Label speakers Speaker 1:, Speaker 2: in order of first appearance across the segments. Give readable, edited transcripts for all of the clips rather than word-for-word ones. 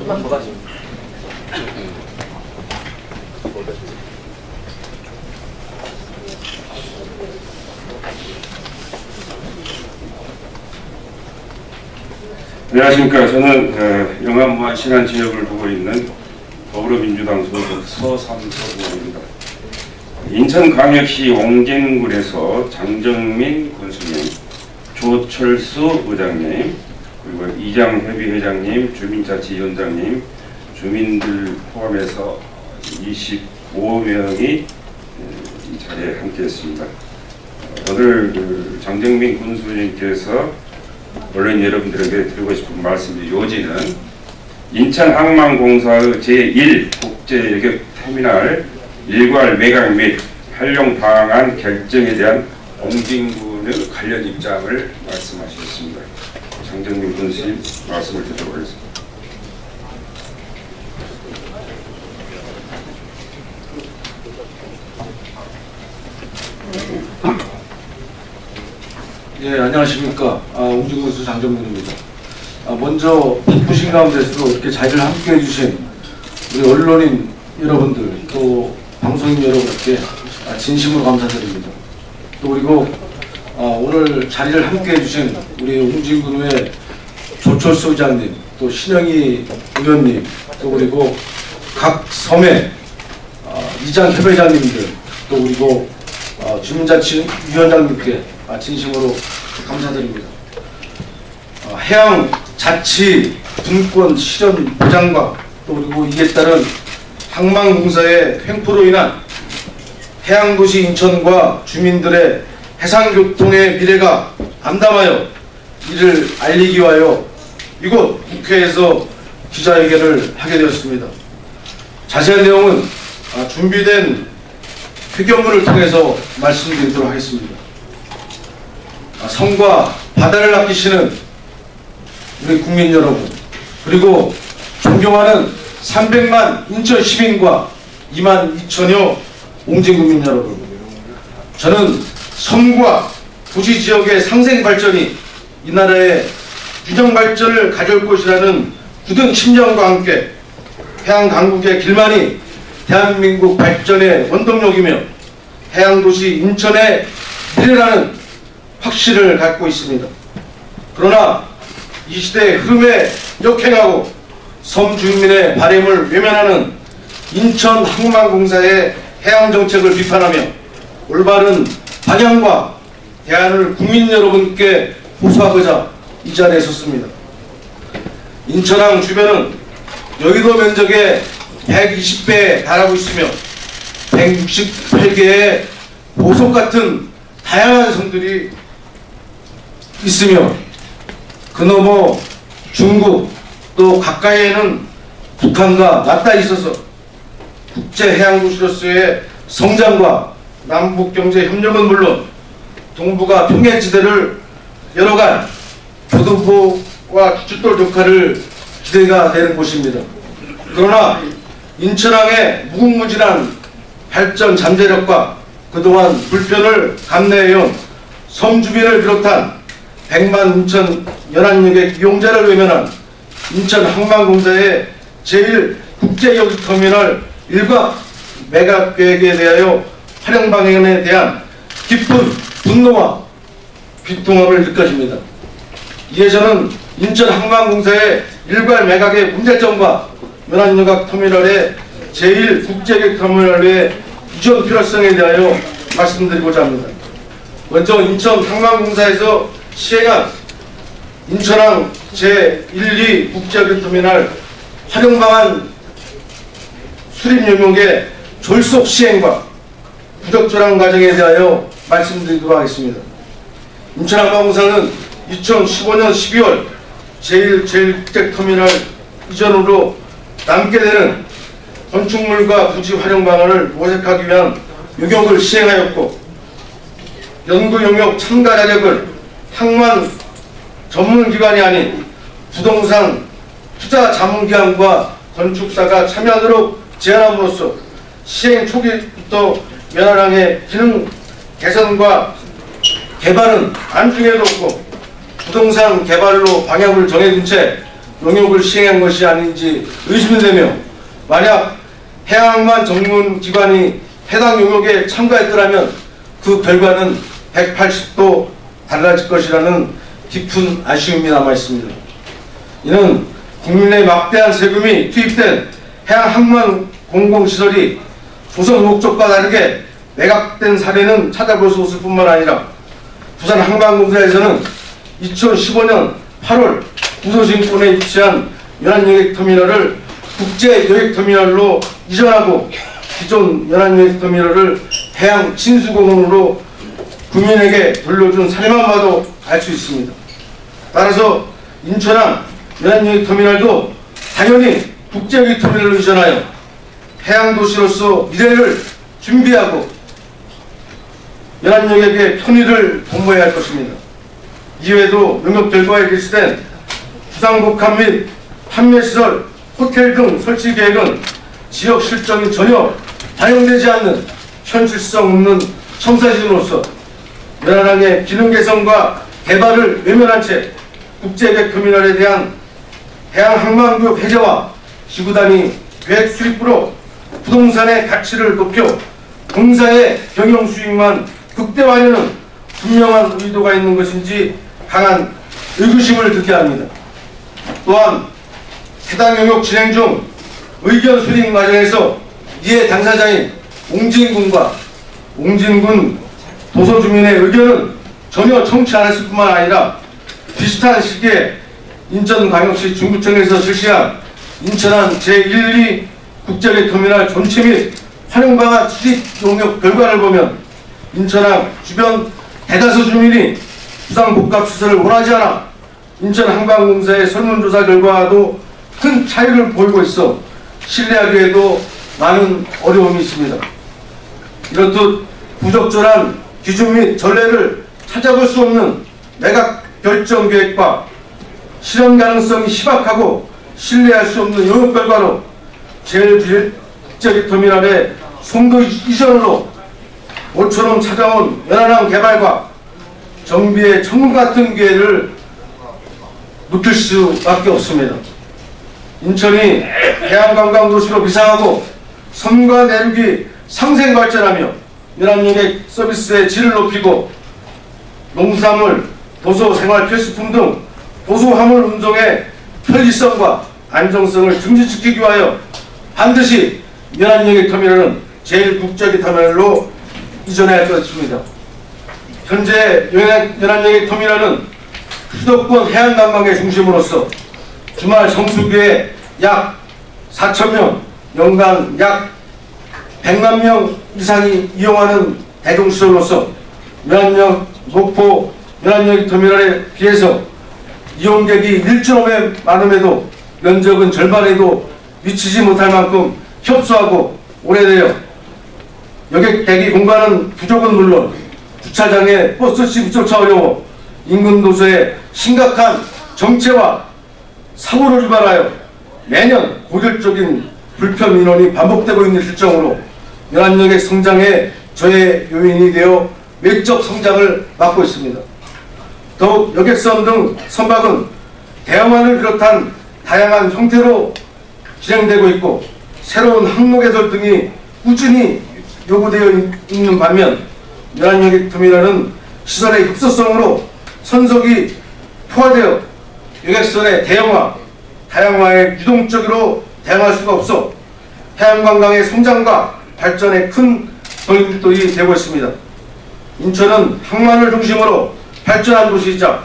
Speaker 1: 좀만 더 가시면.
Speaker 2: 안녕하십니까. 저는 영암무한 신안 지역을 보고 있는 더불어민주당 소속 서삼석 의원입니다. 인천광역시 옹진군에서 장정민 군수님, 조철수 의장님, 그리고 이장협의회장님, 주민자치위원장님, 주민들 포함해서 25명이 이 자리에 함께했습니다. 오늘 장정민 군수님께서 언론 여러분들에게 드리고 싶은 말씀이 요지는 인천항만공사의 제1 국제여객터미널 일괄 매각 및 활용 방안 결정에 대한 옹진군의 관련 입장을 말씀하셨습니다. 장정민 군수님 말씀을 듣도록 하겠습니다.
Speaker 3: 예, 안녕하십니까. 옹진군수 장정민입니다. 먼저 바쁘신 가운데서도 이렇게 자리를 함께 해주신 우리 언론인 여러분들, 또 방송인 여러분께 진심으로 감사드립니다. 또 그리고 오늘 자리를 함께 해주신 우리 옹진군의 조철수 의장님, 또 신영희 의원님, 또 그리고 각 섬의 이장협회장님들, 또 그리고 주민자치위원장님께 진심으로 감사드립니다. 해양 자치 분권 실현 보장과 또 그리고 이에 따른 항만공사의 횡포로 인한 해양도시 인천과 주민들의 해상교통의 미래가 암담하여 이를 알리기 위하여 이곳 국회에서 기자회견을 하게 되었습니다. 자세한 내용은 준비된 회견문을 통해서 말씀드리도록 하겠습니다. 섬과 바다를 아끼시는 우리 국민 여러분, 그리고 존경하는 300만 인천 시민과 2만 2천여 옹진국민 여러분, 저는 섬과 도시 지역의 상생 발전이 이 나라의 균형 발전을 가져올 것이라는 굳은 심정과 함께 해양 강국의 길만이 대한민국 발전의 원동력이며 해양도시 인천의 미래라는 확신을 갖고 있습니다. 그러나 이 시대의 흐름에 역행하고 섬 주민의 바램을 외면하는 인천항만공사의 해양정책을 비판하며 올바른 방향과 대안을 국민 여러분께 호소하고자 이 자리에 섰습니다. 인천항 주변은 여의도 면적의 120배에 달하고 있으며 168개의 보석 같은 다양한 섬들이 있으며 그 너머 중국 또 가까이에는 북한과 맞닿아 있어서 국제해양도시로서의 성장과 남북경제협력은 물론 동북아 평해지대를 열어간 교두보와 주춧돌 역할을 기대가 되는 곳입니다. 그러나 인천항의 무궁무진한 발전 잠재력과 그동안 불편을 감내해온 섬 주민을 비롯한 100만 인천 연안역의 이용자를 외면한 인천항만공사의 제1 국제여객터미널 일괄 매각 계획에 대하여 활용 방향에 대한 깊은 분노와 비통함을 느껴집니다. 이에 저는 인천항만공사의 일괄 매각의 문제점과 연안역터미널의 제1 국제여객터미널의 이전 필요성에 대하여 말씀드리고자 합니다. 먼저 인천항만공사에서 시행한 인천항 제1, 2 국제여객터미널 활용방안 수립 영역의 졸속 시행과 부적절한 과정에 대하여 말씀드리도록 하겠습니다. 인천항만공사는 2015년 12월 제1 국제터미널 이전으로 남게 되는 건축물과 부지 활용 방안을 모색하기 위한 용역을 시행하였고 연구 용역 참가 자격을
Speaker 4: 항만 전문기관이 아닌 부동산 투자 자문기관과 건축사가 참여하도록 제안함으로써 시행 초기부터 연안항의 기능 개선과 개발은 안중에도 없고 부동산 개발로 방향을 정해둔 채 용역을 시행한 것이 아닌지 의심이 되며, 만약 해양항만 전문기관이 해당 용역에 참가했더라면 그 결과는 180도 달라질 것이라는 깊은 아쉬움이 남아있습니다. 이는 국민의 막대한 세금이 투입된 해양항만 공공시설이 조성 목적과 다르게 매각된 사례는 찾아볼 수 없을 뿐만 아니라 부산항만공사에서는 2015년 8월 구도심권에 위치한 연안여객터미널을 국제여객터미널로 이전하고 기존 연안여객터미널을 해양 친수공원으로 국민에게 돌려준 사례만 봐도 알 수 있습니다. 따라서 인천항 연안여객터미널도 당연히 국제여객터미널로 이전하여 해양도시로서 미래를 준비하고 연안여객의 편의를 도모해야 할 것입니다. 이외에도 용역 결과에 게시된 부상복합 및 판매시설, 호텔 등 설치 계획은 지역 실정이 전혀 반영되지 않는 현실성 없는 청사진으로서 연안항의 기능 개선과 개발을 외면한 채 국제여객터미널에 대한 해양항만구역 해제와 지구단위 계획 수립으로 부동산의 가치를 높여 공사의 경영 수익만 극대화하려는 분명한 의도가 있는 것인지 강한 의구심을 듣게 합니다. 또한 해당 용역 진행 중 의견 수립 과정에서 이해 당사자인 옹진군과 옹진군 도서주민의 의견은 전혀 청취 않았을 뿐만 아니라 비슷한 시기에 인천광역시 중구청에서 실시한 인천항 제1, 2 국제여객터미널 전체 및 활용방안 수립 용역 결과를 보면 인천항 주변 대다수 주민이 부상복합시설을 원하지 않아 인천항만공사의 설문조사 결과와도 큰 차이를 보이고 있어 신뢰하기에도 많은 어려움이 있습니다. 이렇듯 부적절한 기준 및 전례를 찾아볼 수 없는 매각 결정 계획과 실현 가능성이 희박하고 신뢰할 수 없는 용역 결과로 제1국제여객터미널의 송도 이전으로 모처럼 찾아온 연안항 개발과 정비의 천국 같은 기회를 느낄 수밖에 없습니다. 인천이 해양관광도시로 비상하고 섬과 내륙이 상생 발전하며 연안여객 서비스의 질을 높이고 농수산물, 도서 생활 필수품 등 도서 화물 운송의 편리성과 안정성을 증진시키기 위하여 반드시 연안여객터미널은 제1국제여객터미널로 이전해야 할 것입니다. 현재 연안여객터미널은 수도권 해양관광의 중심으로서 주말 정수기에 약 4,000명, 연간 약 100만 명 이상이 이용하는 대중시설로서 연안역, 목포 연안여객터미널에 비해서 이용객이 1.5배 많음에도 면적은 절반에도 미치지 못할 만큼 협소하고 오래되어 여객 대기 공간은 부족은 물론 주차장에 버스 진입조차 어려워 인근 도서에 심각한 정체와 사고를 유발하여 매년 고질적인 불편 민원이 반복되고 있는 실정으로 연안여객 성장의 저해 요인이 되어 외적 성장을 막고 있습니다. 더욱 여객선 등 선박은 대형만을 비롯한 다양한 형태로 진행되고 있고 새로운 항로 개설 등이 꾸준히 요구되어 있는 반면 연안여객터미널은 시설의 협소성으로 선석이 포화되어 여객선의 대형화, 다양화에 유동적으로 대응할 수가 없어 해양관광의 성장과 발전에 큰 걸림돌이 되고 있습니다. 인천은 항만을 중심으로 발전한 도시이자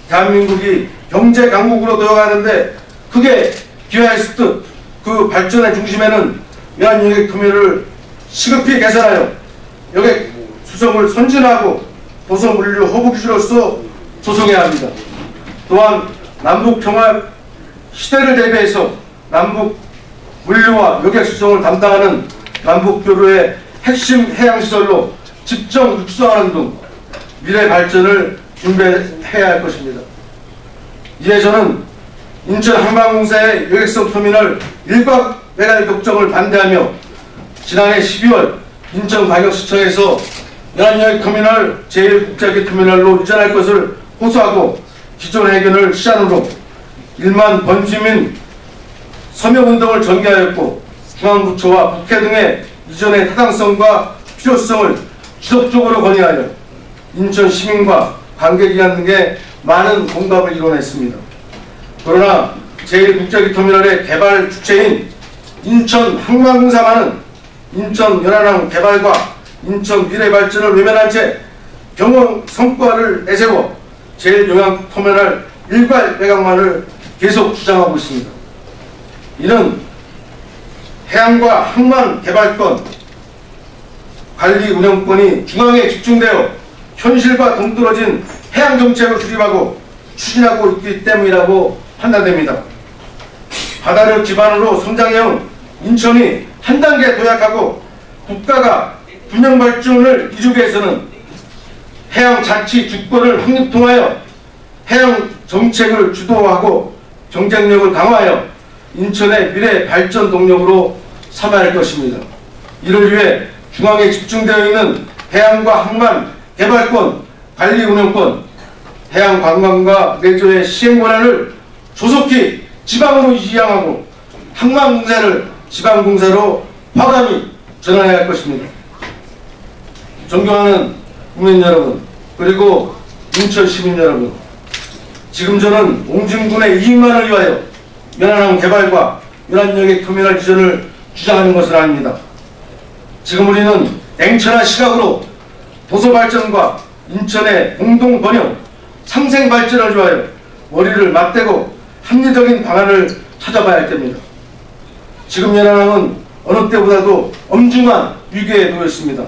Speaker 4: 대한민국이 경제 강국으로 되어가는데 크게 기여했을 듯 그 발전의 중심에는 연안여객터미널을 시급히 개선하여 여객 수송을 선진하고 도서 물류 허브 기지로서 조성해야 합니다. 또한 남북 평화 시대를 대비해서 남북 물류와 여객 수송을 담당하는 남북교류의 핵심 해양시설로 집중 육성하는 등 미래 발전을 준비해야 할 것입니다. 이에 저는 인천 한강공사의 여객선 터미널 일박 배달 걱정을 반대하며 지난해 12월 인천광역시청에서 연안여객터미널 제1국제여객터미널로 이전할 것을 호소하고 기존 해견을 시안으로 1만 번주민 서명운동을 전개하였고 중앙부처와 국회 등의 이전의 타당성과 필요성을 지속적으로 건의하여 인천 시민과 관계기관 등의 많은 공감을 이뤄냈습니다. 그러나 제1국제여객터미널의 개발 주체인 인천 항만공사만은 인천 연안항 개발과 인천 미래 발전을 외면한 채 경영 성과를 내세워 제1용양터미널 일괄 매각만을 계속 주장하고 있습니다. 이는 해양과 항만 개발권, 관리 운영권이 중앙에 집중되어 현실과 동떨어진 해양정책을 수립하고 추진하고 있기 때문이라고 판단됩니다. 바다를 기반으로 성장해온 인천이 한 단계 도약하고 국가가 균형 발전을 이루기 위해서는 해양 자치 주권을 확립통하여 해양 정책을 주도하고 경쟁력을 강화하여 인천의 미래 발전 동력으로 삼아야 할 것입니다. 이를 위해 중앙에 집중되어 있는 해양과 항만 개발권, 관리 운영권, 해양 관광과 레저의 시행 권한을 조속히 지방으로 이양하고 항만공사를 지방공사로 과감히 전환해야 할 것입니다. 존경하는 국민 여러분, 그리고 인천 시민 여러분, 지금 저는 옹진군의 이익만을 위하여 연안항 개발과 연안여객터미널 이전을 주장하는 것은 아닙니다. 지금 우리는 냉철한 시각으로 도서발전과 인천의 공동번영, 상생발전을 위하여 머리를 맞대고 합리적인 방안을 찾아봐야 할 때입니다. 지금 연안항은 어느 때보다도 엄중한 위기에 놓여 있습니다.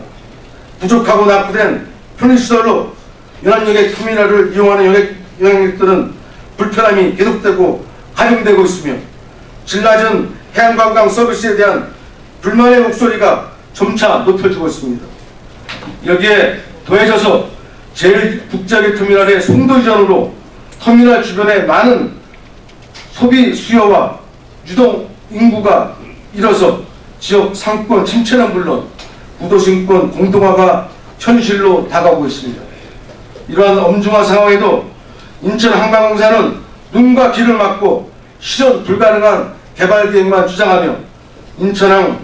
Speaker 4: 부족하고 낙후된 편의시설로 연안여객터미널을 이용하는 여행객들은 불편함이 계속되고 가중되고 있으며 질 낮은 해양관광 서비스에 대한 불만의 목소리가 점차 높여지고 있습니다. 여기에 더해져서 제1국제여객터미널의 송도 이전으로 터미널 주변에 많은 소비 수요와 유동 인구가 일어서 지역 상권 침체는 물론 구도심권 공동화가 현실로 다가오고 있습니다. 이러한 엄중한 상황에도 인천항만공사는 눈과 귀를 막고 실현 불가능한 개발 계획만 주장하며 인천항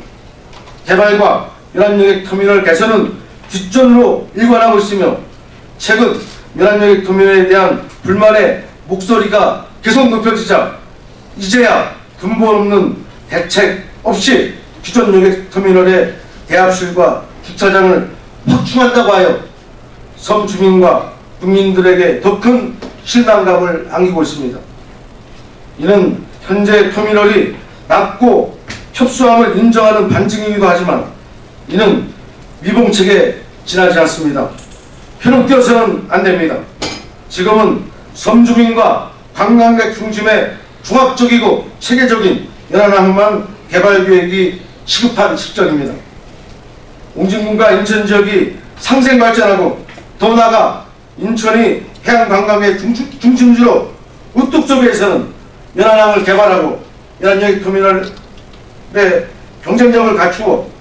Speaker 4: 개발과 연안여객터미널 개선은 뒷전으로 일관하고 있으며 최근 연안여객터미널에 대한 불만의 목소리가 계속 높여지자 이제야 근본 없는 대책 없이 기존 여객터미널의 대합실과 주차장을 확충한다고 하여 섬 주민과 국민들에게 더 큰 실망감을 안기고 있습니다. 이는 현재 터미널이 낮고 협소함을 인정하는 반증이기도 하지만 이는 미봉책에 지나지 않습니다. 현혹되어서는 안 됩니다. 지금은 섬 주민과 관광객 중심의 종합적이고 체계적인 연안항만 개발 계획이 시급한 시점입니다. 옹진군과 인천 지역이 상생 발전하고 더 나아가 인천이 해양관광의 중심지로 우뚝 서기 위해서는 연안항을 개발하고 연안여객터미널의 경쟁력을 갖추고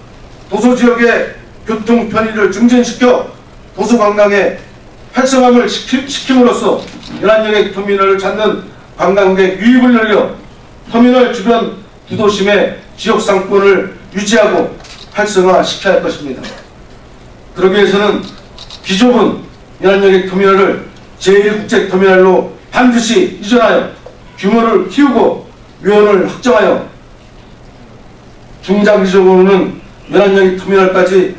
Speaker 4: 도서지역의 교통 편의를 증진시켜 도서관광의 활성화를 시킴으로써 연안여객터미널을 찾는 관광객 유입을 늘려 터미널 주변 두 도심의 지역 상권을 유지하고 활성화시켜야 할 것입니다. 그러기 위해서는 비좁은 연안여객터미널을 제1국제터미널로 반드시 이전하여 규모를 키우고 묘원을 확정하여 중장기적으로는 연안여객터미널까지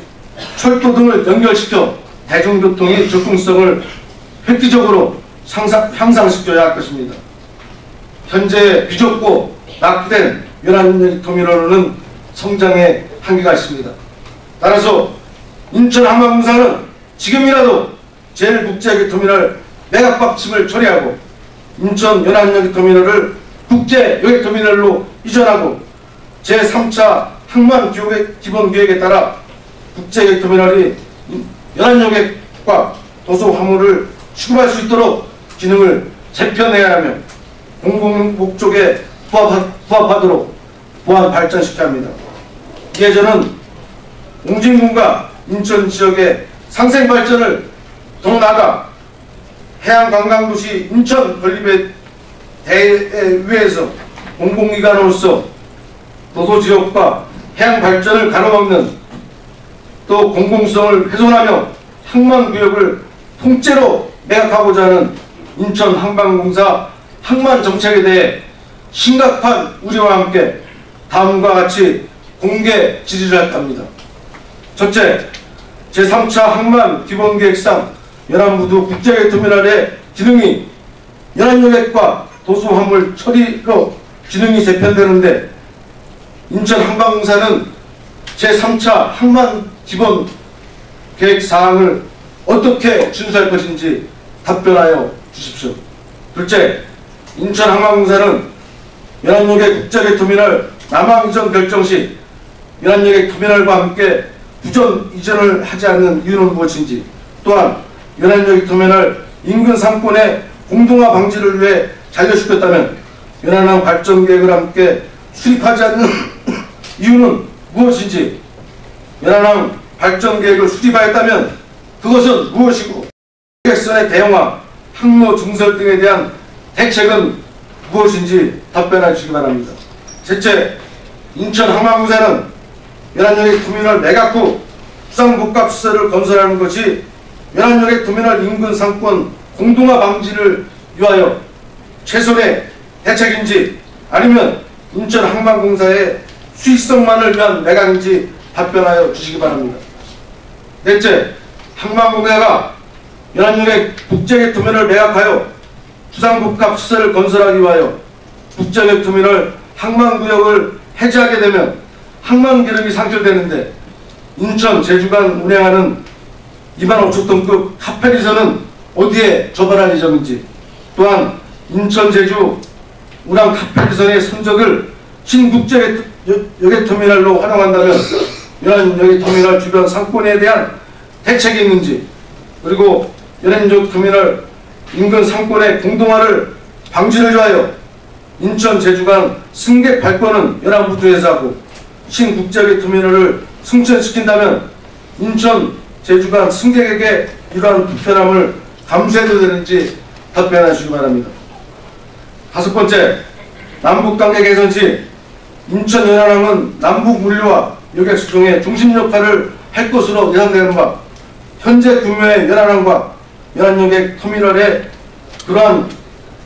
Speaker 4: 철도 등을 연결시켜 대중교통의 접근성을 획기적으로 향상시켜야 할 것입니다. 현재 비좁고 낙후된 연안여객터미널로는 성장의 한계가 있습니다. 따라서 인천항만공사는 지금이라도 제1국제여객터미널 매각 방침을 처리하고 인천 연안여객터미널을 국제여객터미널로 이전하고 제3차 항만기본계획에 따라 국제여객터미널이 연안여객과 도서 화물을 취급할 수 있도록 기능을 재편해야 하며 공공 목적에 부합하도록 보완 발전시켜야 합니다. 이에 저는 옹진군과 인천 지역의 상생 발전을 더 나아가 해양관광도시 인천 건립에 위해서 공공기관으로서 도서지역과 해양 발전을 가로막는 또 공공성을 훼손하며 항만구역을 통째로 매각하고자 하는 인천 한방공사 항만정책에 대해 심각한 우려와 함께 다음과 같이 공개 질의를 할 겁니다. 첫째, 제3차 항만 기본계획상 연안부두 국제터미널의 기능이 연안여객과 도수화물 처리로 기능이 재편되는데 인천 한방공사는 제3차 항만 기본 계획 사항을 어떻게 준수할 것인지 답변하여 주십시오. 둘째, 인천 한방공사는 연안여객 국제터미널 남항 이전 결정 시 연안여객 터미널과 함께 부전 이전을 하지 않는 이유는 무엇인지, 또한 연안여객 터미널 인근 상권의 공동화 방지를 위해 잔류시켰다면 연안항 발전 계획을 함께 수립하지 않는 이유는 무엇인지, 연안항 발전 계획을 수립하였다면 그것은 무엇이고, 계획선의 대형화, 항로 증설 등에 대한 대책은 무엇인지 답변해 주시기 바랍니다. 셋째, 인천 항만공사는 연안여객 터미널 매각 후 수상복합시설을 건설하는 것이 연안여객 터미널 인근 상권 공동화 방지를 위하여 최선의 대책인지 아니면 인천 항만공사의 수익성만을 위한 매각인지 답변하여 주시기 바랍니다. 넷째, 항만공사가 연안여객 국제여객 터미널을 매각하여 수상복합시설을 건설하기 위하여 국제여객 터미널 항만구역을 해제하게 되면 항만 기록이 상실되는데 인천 제주 간 운행하는 25,000톤급 카페리선은 어디에 접안할 예정인지, 또한 인천 제주 운항 카페리선의 선적을 신국제여객터미널로 활용한다면 연안여객터미널 주변 상권에 대한 대책이 있는지, 그리고 연안여객터미널 인근 상권의 공동화를 방지를 위하여 인천 제주 간 승객 발권은 연안부두에서 하고 신국제여객터미널을 승천시킨다면 인천 제주 간 승객에게 이러한 불편함을 감수해도 되는지 답변해 주시기 바랍니다. 다섯 번째, 남북관계 개선 시 인천 연안항은 남북 물류와 여객 수송의 중심 역할을 할 것으로 예상되는 바, 현재 규모의 연안항과 연안여객 터미널의 그러한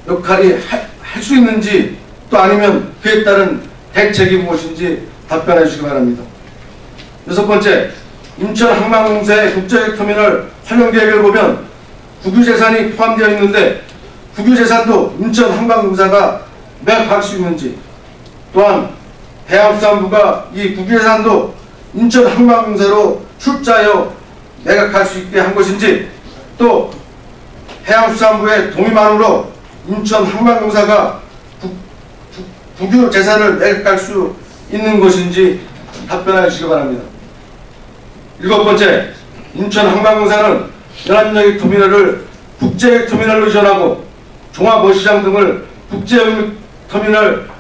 Speaker 4: 역할이 할 수 있는지, 또 아니면 그에 따른 대책이 무엇인지 답변해 주시기 바랍니다. 여섯 번째, 인천 항만공사의 국제여객터미널 활용 계획을 보면 국유재산이 포함되어 있는데 국유재산도 인천 항만공사가 매각할 수 있는지, 또한 해양수산부가 이 국유재산도 인천 항만공사로 출자하여 매각할 수 있게 한 것인지, 또 해양수산부의 동의만으로 인천 항만공사가 국유재산을 매각할 수 있는 것인지 답변해 주시기 바랍니다. 일곱 번째, 인천 항만공사는 연안여객 터미널을 국제여객 터미널로 이전하고 종합어시장 등을 국제여객 터미널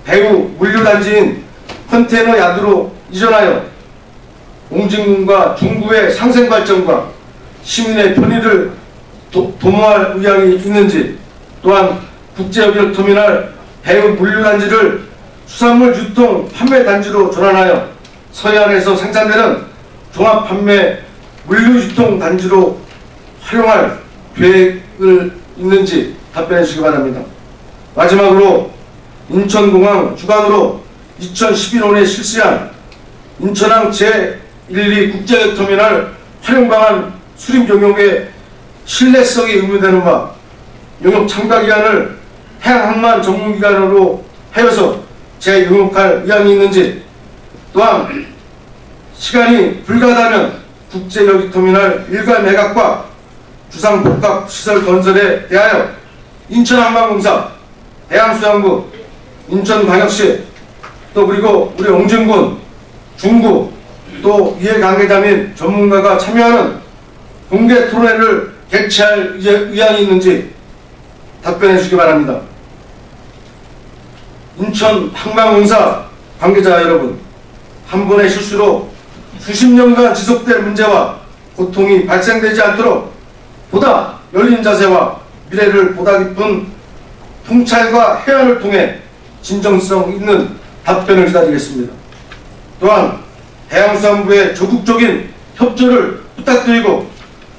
Speaker 4: 배후 물류단지인 컨테이너 야드로 이전하여 옹진군과 중구의 상생발전과 시민의 편의를 도모할 의향이 있는지, 또한 국제여객 터미널 배후 물류단지를 수산물 유통 판매 단지로 전환하여 서해안에서 생산되는 종합 판매 물류 유통 단지로 활용할 계획을 있는지 답변해 주시기 바랍니다. 마지막으로 인천공항 주관으로 2011년에 실시한 인천항 제1, 2 국제여객터미널 활용방안 수립 용역의 신뢰성이 의문되는 바, 용역 참가기관을 해양항만 전문기관으로 하여서 재용역할 의향이 있는지, 또한 시간이 불가하다면 국제여객터미널 일괄 매각과 주상복합시설 건설에 대하여 인천항만공사, 해양수산부, 인천광역시, 또 그리고 우리 옹진군, 중구, 또 이해관계자 및 전문가가 참여하는 공개 토론회를 개최할 의향이 있는지 답변해 주시기 바랍니다. 인천 항만공사 관계자 여러분, 한 번의 실수로 수십 년간 지속될 문제와 고통이 발생되지 않도록 보다 열린 자세와 미래를 보다 깊은 통찰과 해안을 통해 진정성 있는 답변을 기다리겠습니다. 또한 해양수산부의 적극적인 협조를 부탁드리고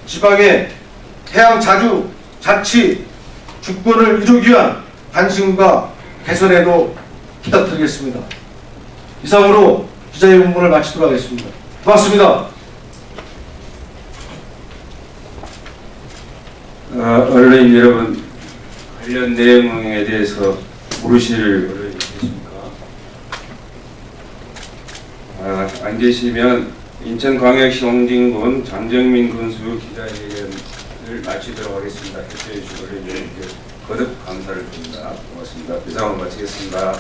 Speaker 4: 지방의 해양 자주 자치 주권을 이루기 위한 관심과 개선에도 부탁드리겠습니다. 이상으로 기자회견문을 마치도록 하겠습니다. 고맙습니다.
Speaker 2: 언론인 여러분, 관련 내용에 대해서 물으실 언론인 계십니까? 안 계시면 인천광역시 홍진군 장정민 군수 기자회견을 마치도록 하겠습니다. 협조해 주신 언론인 여러분께 거듭 감사를 드립니다. 고맙습니다. 이상으로 마치겠습니다.